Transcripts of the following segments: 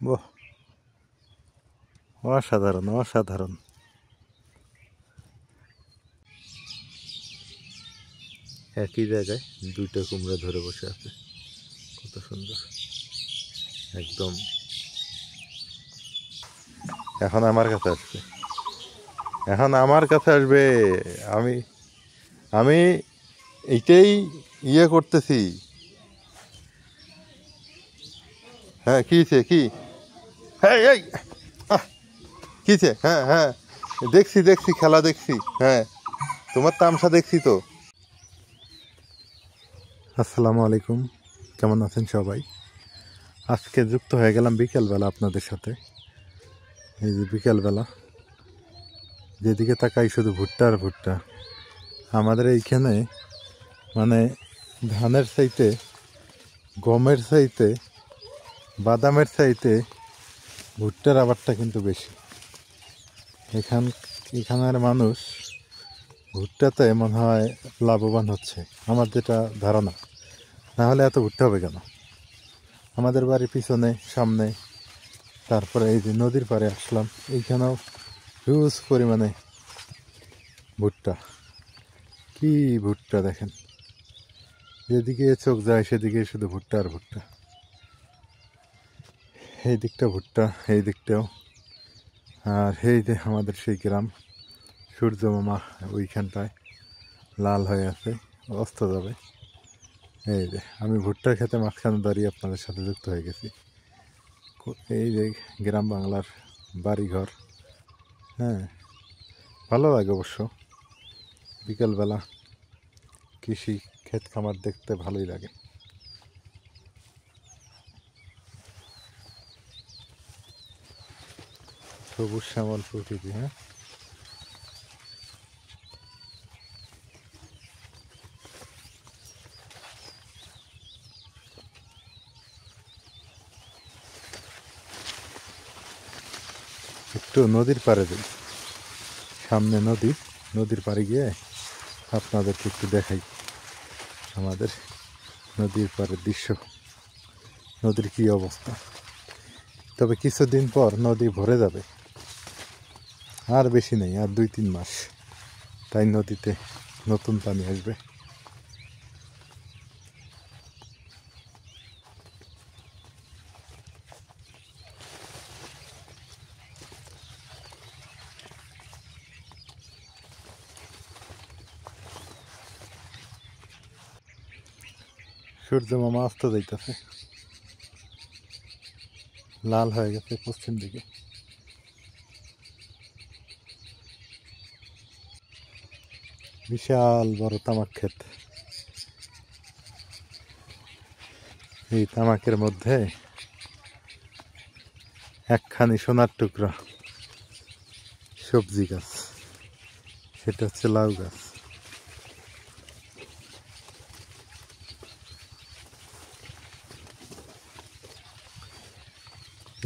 বাহ, অসাধারণ অসাধারণ। একই জায়গায় দুইটা কুমড়া ধরে বসে আছে, কত সুন্দর একদম। এখন আমার কাছে আসবে, এখন আমার কাছে আসবে। আমি আমি এইটাই করতেছি। হ্যাঁ, কিছে কি? হ্যাঁ, এই কিছে? হ্যাঁ হ্যাঁ, দেখছি দেখছি, খেলা দেখছি। হ্যাঁ, তোমার তামসা দেখছি তো। আসসালামু আলাইকুম, কেমন আছেন সবাই? আজকে যুক্ত হয়ে গেলাম বিকেলবেলা আপনাদের সাথে। এই যে বিকেলবেলা যেদিকে তাকাই শুধু ভুট্টা আর ভুট্টা। আমাদের এইখানে মানে ধানের চাইতে, গমের চাইতে, বাদামের চাইতে ভুট্টার আবারটা কিন্তু বেশি। এখানের মানুষ ভুট্টাতে মনে হয় লাভবান হচ্ছে, আমার যেটা ধারণা। না হলে এত ভুট্টা হবে কেন? আমাদের বাড়ির পিছনে, সামনে, তারপরে এই যে নদীর পাড়ে আসলাম, এইখানেও হিউজ পরিমাণে ভুট্টা। কি ভুট্টা দেখেন, যেদিকে চোখ যায় সেদিকে শুধু ভুট্টা আর ভুট্টা। এই দিকটা ভুট্টা, এই দিকটাও। আর এই যে আমাদের সেই গ্রাম সূর্য মামা ওইখানটায় লাল হয়ে আছে, অস্ত যাবে। এই যে আমি ভুট্টার খেতে মাঝখানে দাঁড়িয়ে আপনাদের সাথে যুক্ত হয়ে গেছি। এই যে গ্রাম বাংলার বাড়িঘর। হ্যাঁ, ভালো লাগে অবশ্য বিকেলবেলা কৃষি ক্ষেত খামার দেখতে ভালোই লাগে। সবুজ শ্যামল প্রকৃতি। হ্যাঁ, একটু নদীর পাড়ে যাই, সামনে নদী, নদীর পাড়ে গিয়ে আপনাদেরকে একটু দেখাই আমাদের নদীর পাড়ের দৃশ্য, নদীর কী অবস্থা। তবে কিছুদিন পর নদী ভরে যাবে, আর বেশি নেই, আর 2-3 মাস, তাই নদীতে নতুন পানি আসবে। সূর্য মামা অস্ত যাইতেছে, লাল হয়ে গেছে পশ্চিম দিকে। বিশাল বড় তামাক ক্ষেত। এই তামাকের মধ্যে একখানি সোনার টুকরা সবজি গাছ, সেটা হচ্ছে লাউ গাছ।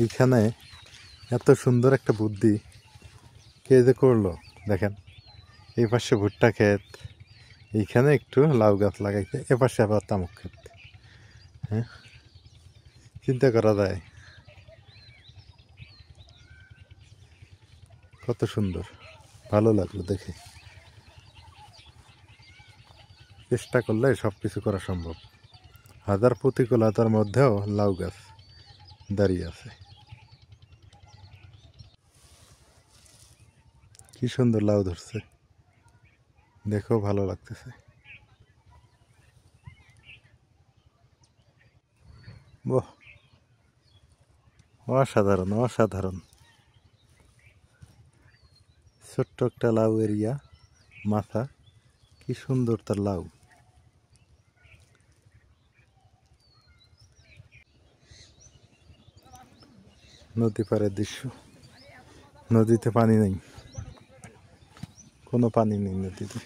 এইখানে এত সুন্দর একটা বুদ্ধি কে যে করলো দেখেন। এই পাশে ভুট্টা ক্ষেত, এইখানে একটু লাউ গাছ লাগাইছে, এপাশে আবার তামাক ক্ষেত। হ্যাঁ, চিন্তা করা যায়, কত সুন্দর, ভালো লাগলো দেখে। চেষ্টা করলে সব কিছু করা সম্ভব। হাজার প্রতিকূলতার মধ্যেও লাউ গাছ দাঁড়িয়ে আছে। কি সুন্দর লাউ ধরছে, দেখেও ভালো লাগতেছে। বাহ, অসাধারণ অসাধারণ। ছোট্ট একটা লাউ এরিয়া, মাথা, কি সুন্দর তার লাউ। নদী পাড়ের দৃশ্য, নদীতে পানি নেই, কোনো পানি নেই নদীতে,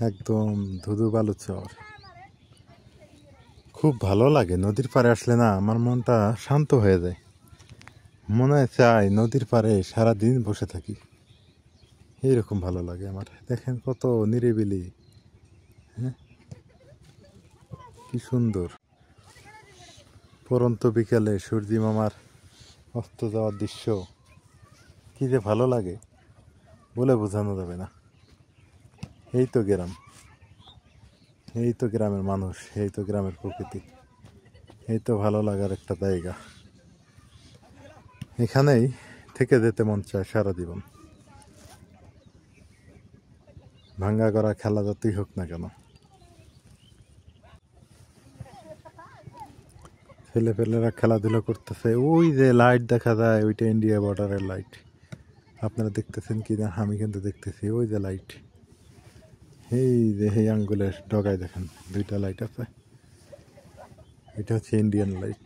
একদম ধুধু বালু চর। খুব ভালো লাগে নদীর পাড়ে আসলে, না আমার মনটা শান্ত হয়ে যায়, মনে হয় চাই নদীর পাড়ে সারাদিন বসে থাকি, এইরকম ভালো লাগে আমার। দেখেন কত নিরিবিলি, হ্যাঁ, কি সুন্দর। পরন্ত বিকেলে সূর্যি মামার অস্ত যাওয়ার দৃশ্য কী যে ভালো লাগে বলে বোঝানো যাবে না। এই তো গ্রাম, এই তো গ্রামের মানুষ, এই তো গ্রামের প্রকৃতি, এই তো ভালো লাগার একটা জায়গা। এখানেই থেকে যেতে মন চায় সারা জীবন। ভাঙ্গা করা খেলা যতই হোক না কেন, ছেলেপেলেরা খেলাধুলা করতেছে। ওই যে লাইট দেখা যায়, ওইটা ইন্ডিয়া বর্ডারের লাইট। আপনারা দেখতেছেন কি না? আমি কিন্তু দেখতেছি ওই যে লাইট, এই যে এই আঙ্গুলের ডগায় দেখেন দুইটা লাইট আছে। এটা হচ্ছে ইন্ডিয়ান লাইট,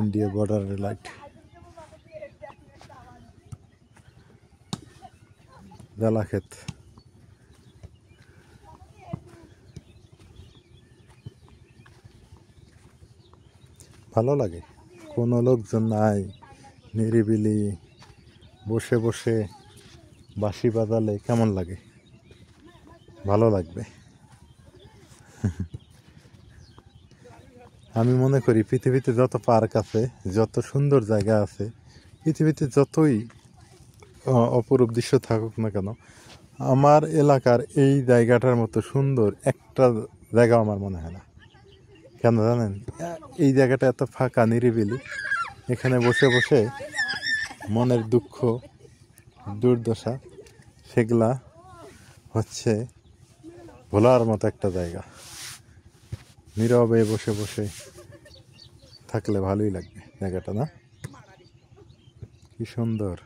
ইন্ডিয়া বর্ডারের লাইট। জালাক্ষেত, ভালো লাগে, কোনো লোকজন নাই, নিরিবিলি বসে বসে বাঁশি বাজালে কেমন লাগে? ভালো লাগবে। আমি মনে করি পৃথিবীতে যত পার্ক আছে, যত সুন্দর জায়গা আছে, পৃথিবীতে যতই অপরূপ দৃশ্য থাকুক না কেন, আমার এলাকার এই জায়গাটার মতো সুন্দর একটা জায়গা আমার মনে হয় না। কেন জানেন? এই জায়গাটা এত ফাঁকা, নিরিবিলি, এখানে বসে বসে মনের দুঃখ দুর্দশা সেগুলা হচ্ছে ভোলার মতো একটা জায়গা। নীরবে বসে বসে থাকলে ভালোই লাগবে জায়গাটা, না? কি সুন্দর।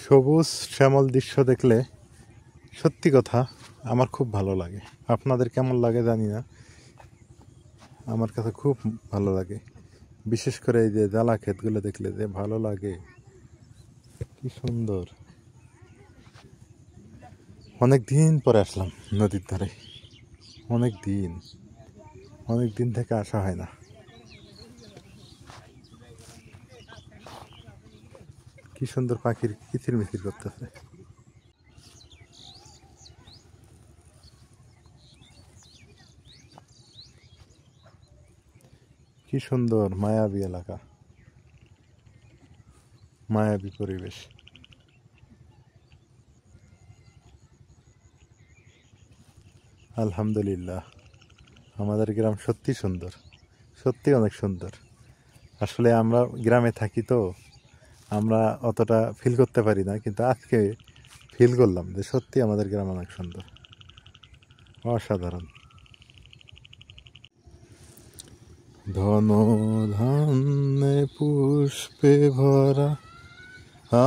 সবুজ শ্যামল দৃশ্য দেখলে সত্যি কথা আমার খুব ভালো লাগে। আপনাদের কেমন লাগে জানি না, আমার কাছে খুব ভালো লাগে। বিশেষ করে এই যে জ্বালা ক্ষেতগুলো দেখলে যে ভালো লাগে, কি সুন্দর। অনেক দিন পরে আসলাম নদীর ধারে, অনেক দিন থেকে আসা হয় না। কি সুন্দর পাখির কিচির মিচির করতেছে। কি সুন্দর মায়াবী এলাকা, মায়াবী পরিবেশ। আলহামদুলিল্লাহ, আমাদের গ্রাম সত্যি সুন্দর, সত্যি অনেক সুন্দর। আসলে আমরা গ্রামে থাকি তো আমরা অতটা ফিল করতে পারি না, কিন্তু আজকে ফিল করলাম যে সত্যি আমাদের গ্রাম অনেক সুন্দর, অসাধারণ। ধন ধান্যে পুষ্পে ভরা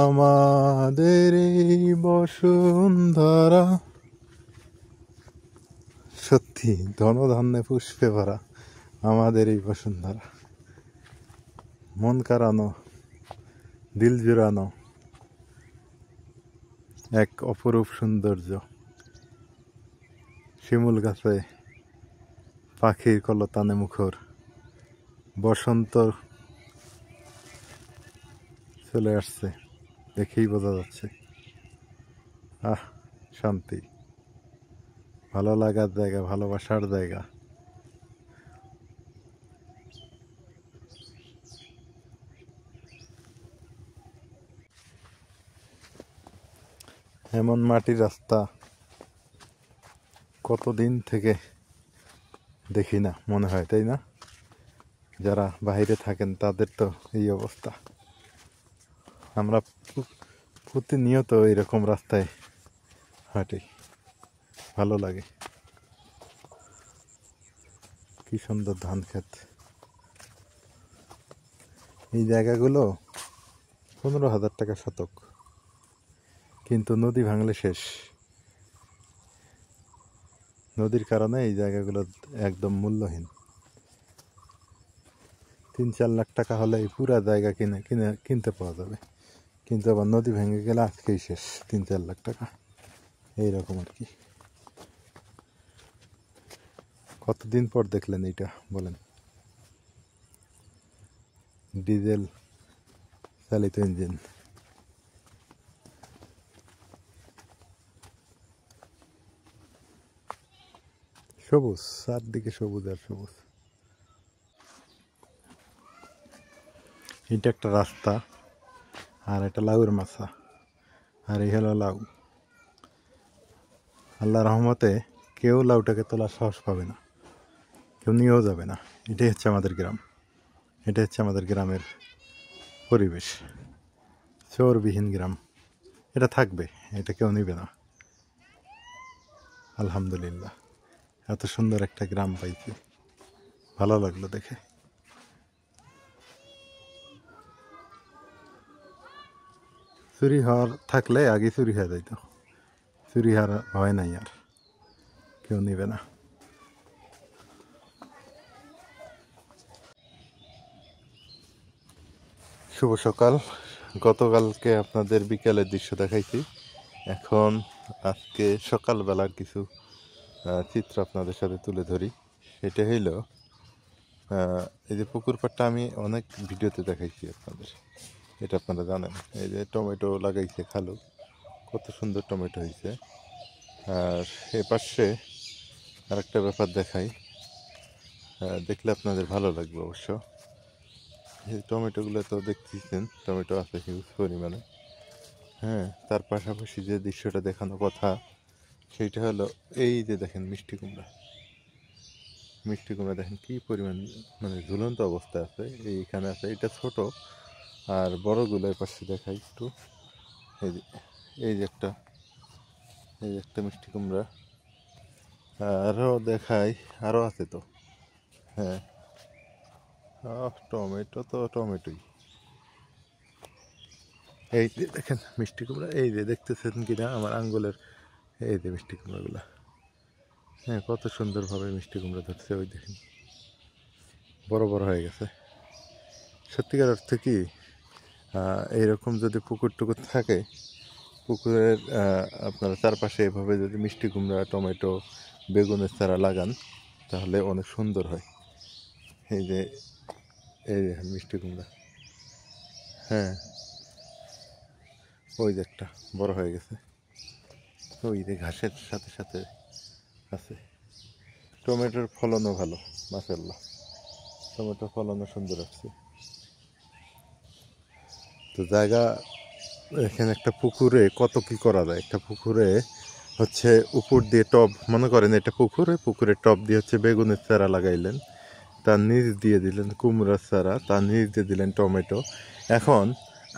আমাদের এই বসুন্ধরা। সত্যি ধনধান্যে পুষ্পে ভরা আমাদের এই বসুন্ধরা। মন কাড়ানো, দিল জুড়ানো এক অপরূপ সৌন্দর্য। শিমুল গাছে পাখির কলতানে মুখর, বসন্ত চলে আসছে, দেখেই বোঝা যাচ্ছে। আহ, শান্তি, ভালো লাগার জায়গা, ভালোবাসার জায়গা। এমন মাটির রাস্তা কতদিন থেকে দেখি না, মনে হয়, তাই না? যারা বাইরে থাকেন তাদের তো এই অবস্থা। আমরা প্রতিনিয়ত এরকম রাস্তায় হাঁটি, ভালো লাগে। কি সুন্দর ধান ক্ষেত। এই জায়গাগুলো 15,000 টাকা শতক, কিন্তু নদী ভাঙলে শেষ। নদীর কারণে এই জায়গাগুলো একদম মূল্যহীন। 3-4 লাখ টাকা হলে এই পুরা জায়গা কিনতে পাওয়া যাবে, কিন্তু আবার নদী ভেঙে গেলে আজকেই শেষ 3-4 লাখ টাকা, এইরকম আর কি। কতদিন পর দেখলেন এইটা বলেন? ডিজেল চালিত ইঞ্জিন। সবুজ, চারদিকে সবুজ আর সবুজ। এটা একটা রাস্তা, আর এটা লাউয়ের মাছা, আর এই হলো লাউ। আল্লাহ রহমতে কেউ লাউটাকে তোলার সাহস পাবে না, কেউ নিয়েও যাবে না। এটাই হচ্ছে আমাদের গ্রাম, এটা হচ্ছে আমাদের গ্রামের পরিবেশ, চোরবিহীন গ্রাম। এটা থাকবে, এটা কেউ নিবে না। আলহামদুলিল্লাহ, এত সুন্দর একটা গ্রাম পাইছি, ভালো লাগলো দেখে। চুরি হওয়ার থাকলে আগে চুরি হয়ে যাইত, চুরি হওয়ার ভয় নাই, আর কেউ নিবে না। শুভ সকাল। গতকালকে আপনাদের বিকেলের দৃশ্য দেখাইছি, এখন আজকে সকালবেলার কিছু চিত্র আপনাদের সাথে তুলে ধরি। সেটা হইল, এই যে পুকুর পাড়টা আমি অনেক ভিডিওতে দেখাইছি আপনাদের, এটা আপনারা জানেন। এই যে টমেটো লাগাইছে খালু, কত সুন্দর টমেটো হয়েছে। আর এ পাশে আরেকটা ব্যাপার দেখাই, দেখলে আপনাদের ভালো লাগবে অবশ্য। এই টমেটোগুলো তো দেখতেছেন, টমেটো আছে হিউজ পরিমাণে। হ্যাঁ, তার পাশাপাশি যে দৃশ্যটা দেখানো কথা সেইটা হলো, এই যে দেখেন মিষ্টি কুমড়া, মিষ্টি কুমড়া দেখেন কি পরিমাণ, মানে ঝুলন্ত অবস্থায় আছে। এইখানে আছে, এটা ছোট, আর বড়গুলো এর পাশে দেখাই একটু। এই যে এই যে একটা, এই যে একটা মিষ্টি কুমড়া, আরও দেখাই, আরও আছে তো। হ্যাঁ, টমেটো তো টমেটোই। এই যে দেখেন মিষ্টি কুমড়া, এই যে দেখতেছেন কিনা আমার আঙ্গুলের, এই যে মিষ্টি কুমড়াগুলা। হ্যাঁ, কত সুন্দরভাবে মিষ্টি কুমড়া ধরছে, ওই দেখেন বড় বড় হয়ে গেছে। সত্যিকার অর্থে কি, এইরকম যদি পুকুর টুকুর থাকে, পুকুরের আপনারা চারপাশে এভাবে যদি মিষ্টি কুমড়া, টমেটো, বেগুনের চারা লাগান, তাহলে অনেক সুন্দর হয়। এই যে, এই দেখেন মিষ্টি কুমড়া। হ্যাঁ, ওই যে একটা বড় হয়ে গেছে, ওই যে ঘাসের সাথে সাথে আছে। টমেটোর ফলনও ভালো, মাশাআল্লাহ, টমেটো ফলনও সুন্দর আসছে। তো জায়গা, এখানে একটা পুকুরে কত কি করা যায়। একটা পুকুরে হচ্ছে উপর দিয়ে টব, মনে করেন এটা পুকুরে, পুকুরের টব দিয়ে হচ্ছে বেগুনের চারা লাগাইলেন, তার নিচ দিয়ে দিলেন কুমড়ার চারা, তার নিচ দিয়ে দিলেন টমেটো। এখন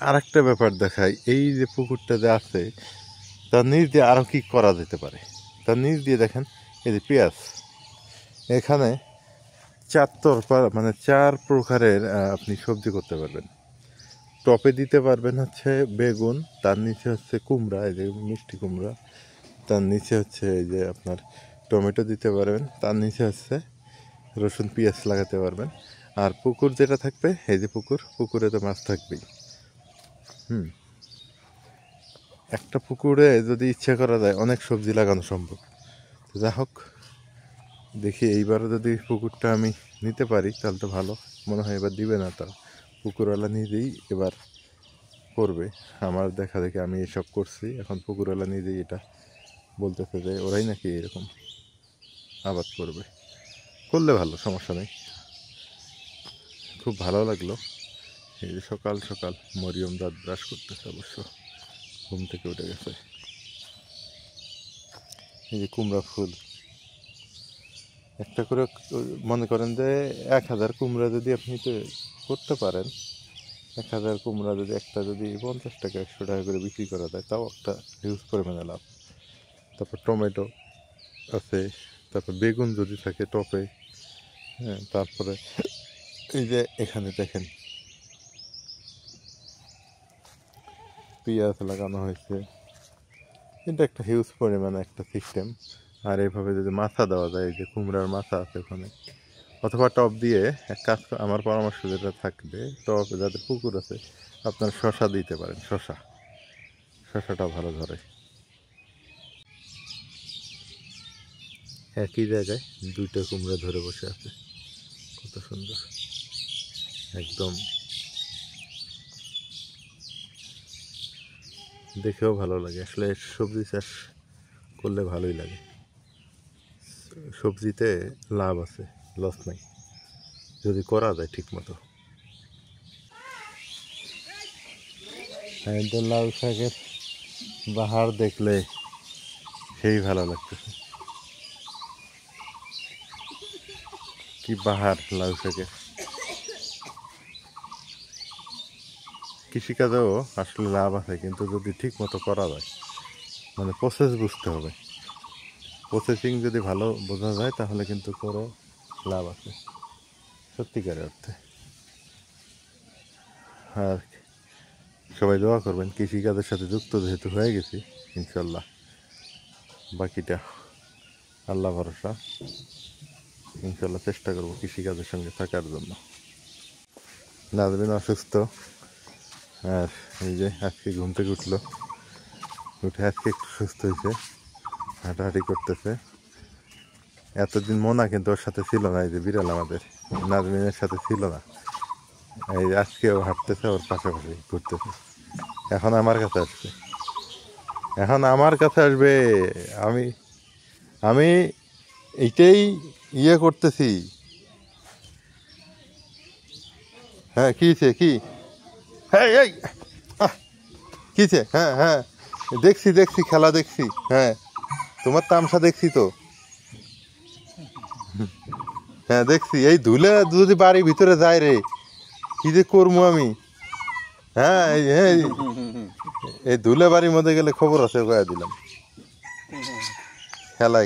আর একটা ব্যাপার দেখাই, এই যে পুকুরটা যে আছে, তার নিচ দিয়ে আরও কী করা যেতে পারে। তার নিচ দিয়ে দেখেন এই যে পেঁয়াজ, এখানে মানে 4 প্রকারের আপনি সবজি করতে পারবেন। টপে দিতে পারবেন হচ্ছে বেগুন, তার নিচে হচ্ছে কুমড়া, এই যে মিষ্টি কুমড়া, তার নিচে হচ্ছে এই যে আপনার টমেটো দিতে পারবেন, তার নিচে হচ্ছে রসুন পেঁয়াজ লাগাতে পারবেন। আর পুকুর যেটা থাকবে, এই যে পুকুর, পুকুরে তো মাছ থাকবেই। একটা পুকুরে যদি ইচ্ছা করা যায় অনেক সবজি লাগানো সম্ভব। যা হোক, দেখি এইবারও যদি পুকুরটা আমি নিতে পারি তাহলে তো ভালো। মনে হয় এবার দিবে না, তা পুকুরওয়ালা নিজেই এবার করবে। আমার দেখা দেখি আমি এসব করছি, এখন পুকুরওয়ালা নিজেই এটা বলতেছে যে ওরাই নাকি এরকম আবাদ করবে। করলে ভালো, সমস্যা নেই। খুব ভালো লাগলো। এই যে সকাল সকাল মরিয়ম দাঁত ব্রাশ করতেছে, অবশ্য ঘুম থেকে উঠে গেছে। এই যে কুমড়া ফুল, একটা করে মনে করেন যে 1000 কুমড়া যদি আপনি করতে পারেন, 1000 কুমড়া যদি একটা যদি 50 টাকা 100 টাকা করে বিক্রি করা যায়, তাও একটা হিউজ পরিমাণে লাভ। তারপর টমেটো আছে, তারপর বেগুন যদি থাকে টপে। হ্যাঁ, তারপরে এই যে এখানে দেখেন পেঁয়াজ লাগানো হয়েছে, এটা একটা হিউজ পরিমাণে একটা সিস্টেম। আর এইভাবে যদি মাছা দেওয়া যায়, এই যে কুমড়ার মাছা আছে ওখানে, অথবা টব দিয়ে এক কাজ, আমার পরামর্শ যেটা থাকবে, টব যাদের পুকুর আছে আপনারা শশা দিতে পারেন, শশাটা ভালো ধরে। একই জায়গায় 2টা কুমড়া ধরে বসে আছে, কত সুন্দর, একদম দেখেও ভালো লাগে। আসলে সবজি চাষ করলে ভালোই লাগে। সবজিতে লাভ আছে, লস নাই যদি করা যায় ঠিক মতো। লাউ শাকের বাহার দেখলে সেই ভালো লাগতেছে, কি বাহার লাউ শাকের। কৃষিকাজেও আসলে লাভ আছে, কিন্তু যদি ঠিক মতো করা যায়, মানে প্রসেস বুঝতে হবে। প্রসেসিং যদি ভালো বোঝা যায় তাহলে কিন্তু করে লাভ আছে সত্যিকারের অর্থে। আর সবাই দোয়া করবেন, কৃষিকাজের সাথে যুক্ত যেহেতু হয়ে গেছি, ইনশাল্লাহ বাকিটা আল্লাহ ভরসা। ইনশাল্লাহ চেষ্টা করবো কৃষিকাজের সঙ্গে থাকার জন্য। নাজমিন অসুস্থ, আর এই যে আজকে ঘুম থেকে উঠে আজকে একটু সুস্থ হয়েছে, হাঁটাহাঁটি করতেছে। এতদিন মোনা কিন্তু ওর সাথে ছিল না, এই যে বিড়াল আমাদের নাজমিনের সাথে ছিল না, এই আজকেও হাঁটতেছে, ওর পাশাপাশি ঘুরতেছে। এখন আমার কাছে আসবে, আমি আমি এইটাই করতেছি। হ্যাঁ কিছে কি, হ্যাঁ এই কিছে, হ্যাঁ হ্যাঁ দেখছি খেলা দেখছি, হ্যাঁ তোমার তামসা দেখছি তো, হ্যাঁ দেখছি। এই ধুলে যদি বাড়ির ভিতরে যায় রে, কি যে করবো আমি। হ্যাঁ এই ধুলে বাড়ির মধ্যে গেলে খবর আছে, কয়া দিলাম।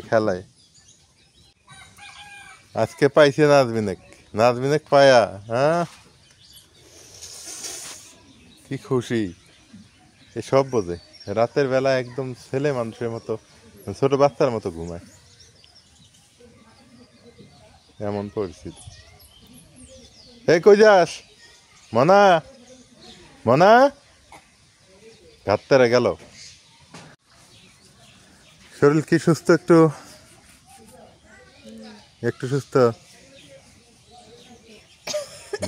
খেলায় আজকে পাইছে নাজমিনেক পায়া, হ্যাঁ কি খুশি। এ সব বোঝে, রাতের বেলা একদম ছেলে মানুষের মতো, ছোট বাচ্চার মতো ঘুমায়, এমন পরিস্থিতি। এই কই যাস মনা ঘাটতারে গেল। শরীর কি সুস্থ? একটু সুস্থ,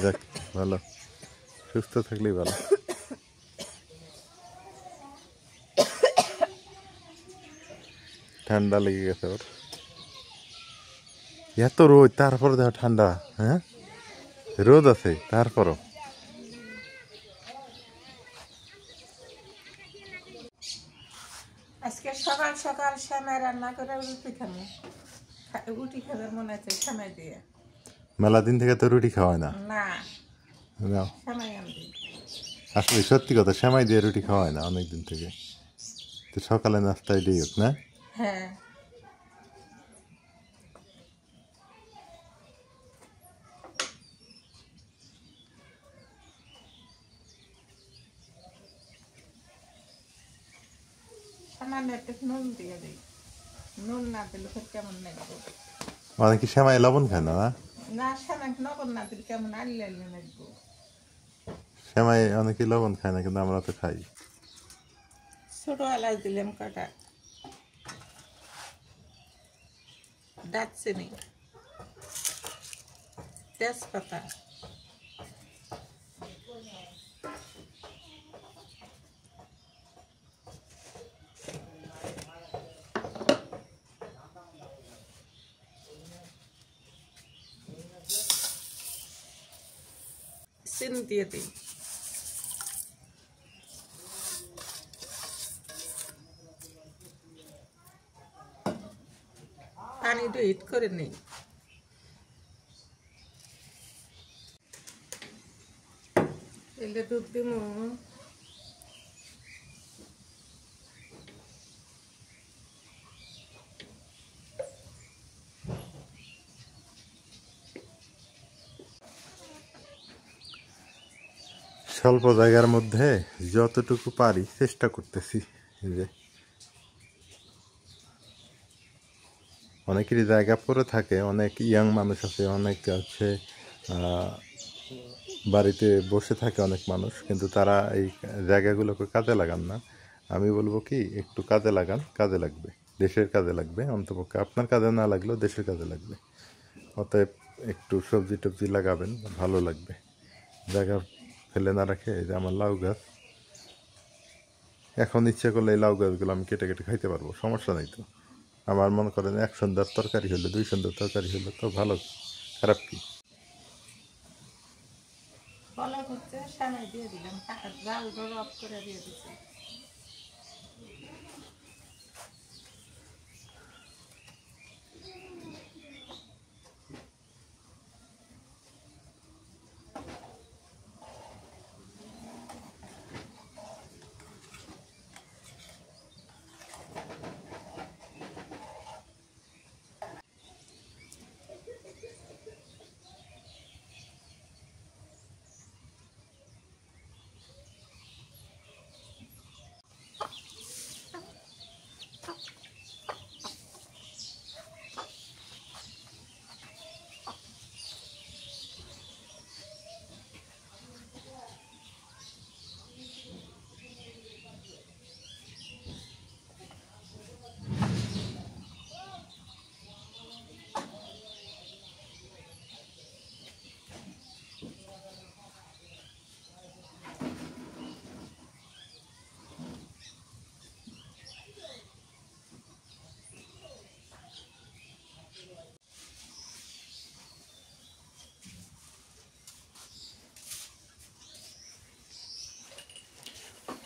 যাক ভালো, সুস্থ থাকলেই ভালো। ঠান্ডা লেগে গেছে ওর, এত রোদ তারপরে দেখো ঠান্ডা। হ্যাঁ রোদ আছে তারপরও। আজকে সকাল সকাল শ্যামাই রান্না করে রুটি খাবো, রুটি খাবে মনে হচ্ছে শ্যামাই দিয়ে। মেলা দিন থেকে তো রুটি খাওয়ায় না। না নাও, শ্যামাই আনবি। আসলে সত্যি কথা, সেমাই দিয়ে রুটি খাওয়ায় না অনেক দিন থেকে। তো সকালে নাস্তায় দিই হোক না। হ্যাঁ সামান্য একটু নুন দিয়ে দিই, নুন না দিলে ফের কেমন লাগবে। অনেকে সেমাই লবণ খায় না, না শ্যামাই নকল না দিলে কেমন আনলে আনলে লাগবো। সেমাই অনেকে লবণ খায় না, কিন্তু আমরা তো খাই। ছোট এলাচ দিলাম কটা, দারচিনি, তেজপাতা, চিনি দিয়ে দিই। পানিটা হিট করে নিই। এলে দুধ দিব, স্বল্প জায়গার মধ্যে যতটুকু পারি চেষ্টা করতেছি। যে অনেকেরই জায়গা পড়ে থাকে, অনেক ইয়াং মানুষ আছে, অনেক আছে বাড়িতে বসে থাকে অনেক মানুষ, কিন্তু তারা এই জায়গাগুলোকে কাজে লাগান না। আমি বলবো কি, একটু কাজে লাগান, কাজে লাগবে, দেশের কাজে লাগবে, অন্তপক্ষে আপনার কাজে না লাগলেও দেশের কাজে লাগবে। অতএব একটু সবজি টবজি লাগাবেন, ভালো লাগবে। জায়গা ফেলে না রাখে। এই যে আমার লাউ গাছ, এখন ইচ্ছে করলে এই লাউ গাছগুলো আমি কেটে কেটে খাইতে পারবো, সমস্যা নেই তো। আমার মনে করেন 1 সন্ধ্যার তরকারি হলো 2 সন্ধ্যার তরকারি হলো তো ভালো, খারাপ কি? বলা হচ্ছে সেমাই দিয়ে দিলাম, টাকা জাল রব করে দিয়ে দিচ্ছি।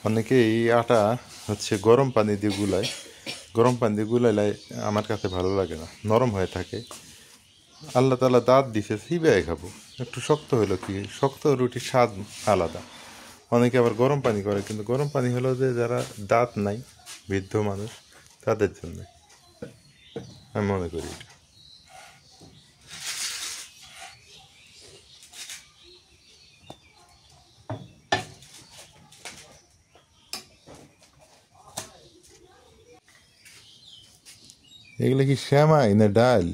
অনেকে এই আটা হচ্ছে গরম পানি দিয়ে গুলায়, গরম পানি দিয়ে গুলাইলে আমার কাছে ভালো লাগে না, নরম হয়ে থাকে। আল্লাহ তাআলা দাঁত দিছে, চিবাই খাবো। একটু শক্ত হলো কি, শক্ত রুটির স্বাদ আলাদা। অনেকে আবার গরম পানি করে, কিন্তু গরম পানি হলো যে যারা দাঁত নাই, বৃদ্ধ মানুষ, তাদের জন্য আমি মনে করি এটা। এগুলো কি শ্যামাই না ডাল?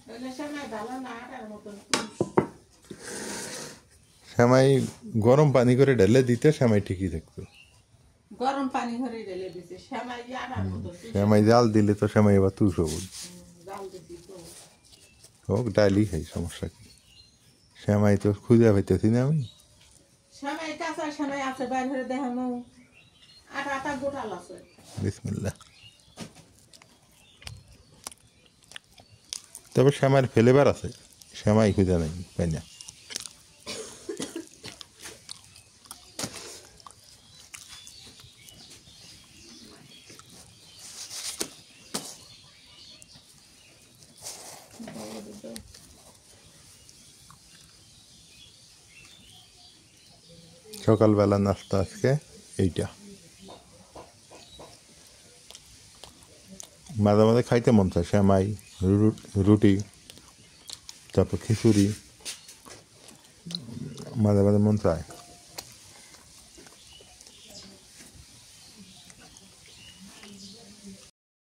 তাহলে সেমাই ভালো না, আটার মতন। শ্যামাই গরম পানি করে ঢেলে দিতে শ্যামাই ঠিকই থাকতো। গরম পানি ভরে ঢেলে দিছে, সেমাই আটার মতন। শ্যামাই জাল দিলে তো শ্যামাই আবার তুষ হবো। জাল দিছি তো। হোক, ডালই খাই, সমস্যা কি? শ্যামাই তো খুঁজে পাইতেছি না আমি। সেমাই কাঁচা সেমাই আছে, বাইরে ধরে দেখানো আটা আটা গোটাল আছে। বিসমিল্লাহ। তবে শ্যামাইয়ের ফ্লেভার আছে, শ্যামাই খুঁজে নাই, পাই না। সকালবেলা নাস্তা আজকে এইটা। মাঝে মাঝে খাইতে মন চায় শ্যামাই, রুটি, তারপর খিচুড়ি, মাঝে মাঝে মন চায়।